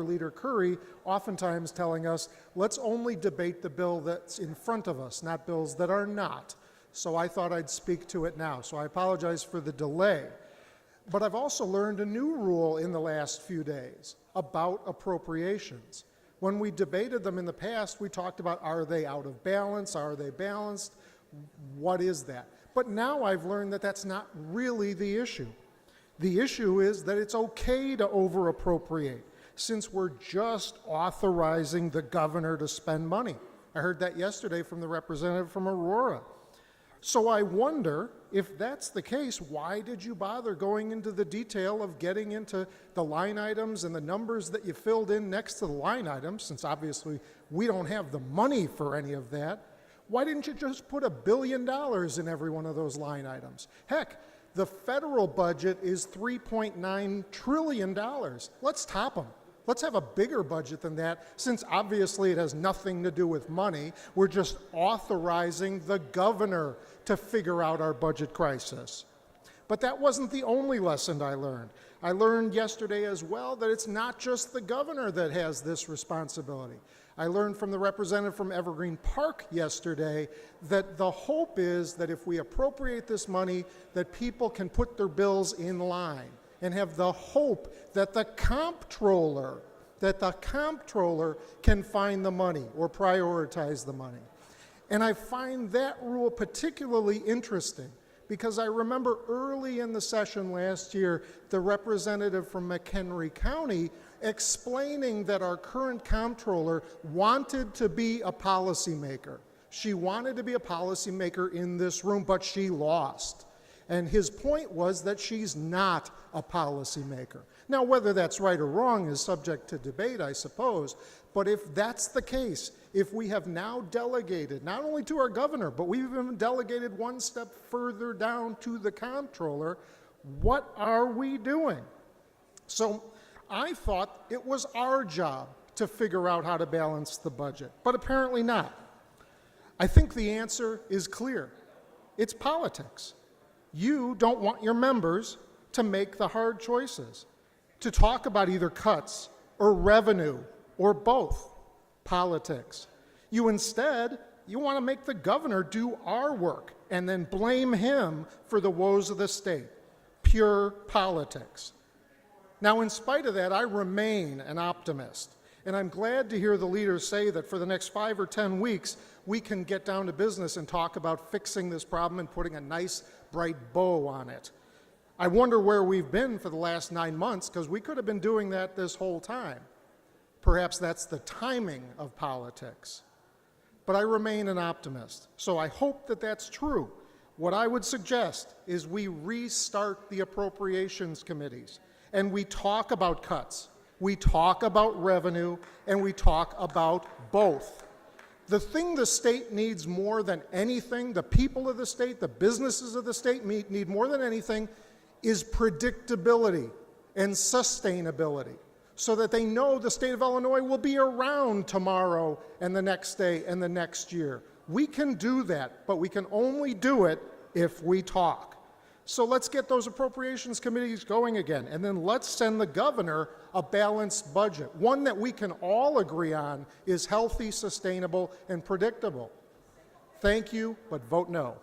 Leader Curry oftentimes telling us, let's only debate the bill that's in front of us, not bills that are not. So I thought I'd speak to it now. So I apologize for the delay. But I've also learned a new rule in the last few days about appropriations. When we debated them in the past, we talked about, are they out of balance? Are they balanced? What is that? But now I've learned that that's not really the issue. The issue is that it's okay to over-appropriate, since we're just authorizing the governor to spend money. I heard that yesterday from the representative from Aurora. So I wonder, if that's the case, why did you bother going into the detail of getting into the line items and the numbers that you filled in next to the line items, since obviously we don't have the money for any of that? Why didn't you just put $1 billion in every one of those line items? Heck, the federal budget is $3.9 trillion. Let's top them. Let's have a bigger budget than that, since obviously it has nothing to do with money. We're just authorizing the governor to figure out our budget crisis. But that wasn't the only lesson I learned. I learned yesterday as well that it's not just the governor that has this responsibility. I learned from the representative from Evergreen Park yesterday that the hope is that if we appropriate this money, that people can put their bills in line and have the hope that the comptroller can find the money or prioritize the money. And I find that rule particularly interesting because I remember early in the session last year, the representative from McHenry County explaining that our current comptroller wanted to be a policymaker. She wanted to be a policymaker in this room, but she lost. And his point was that she's not a policymaker. Now, whether that's right or wrong is subject to debate, I suppose. But if that's the case, if we have now delegated, not only to our governor, but we've even delegated one step further down to the comptroller, what are we doing? So I thought it was our job to figure out how to balance the budget, but apparently not. I think the answer is clear. It's politics. You don't want your members to make the hard choices, to talk about either cuts or revenue or both. Politics. You want to make the governor do our work and then blame him for the woes of the state. Pure politics. Now, in spite of that, I remain an optimist. And I'm glad to hear the leaders say that for the next 5 or 10 weeks, we can get down to business and talk about fixing this problem and putting a nice, bright bow on it. I wonder where we've been for the last 9 months, because we could have been doing that this whole time. Perhaps that's the timing of politics. But I remain an optimist, so I hope that that's true. What I would suggest is we restart the appropriations committees, and we talk about cuts. We talk about revenue, and we talk about both. The thing the state needs more than anything, the people of the state, the businesses of the state need more than anything, is predictability and sustainability, so that they know the state of Illinois will be around tomorrow and the next day and the next year. We can do that, but we can only do it if we talk. So let's get those appropriations committees going again, and then let's send the governor a balanced budget, one that we can all agree on is healthy, sustainable, and predictable. Thank you, but vote no.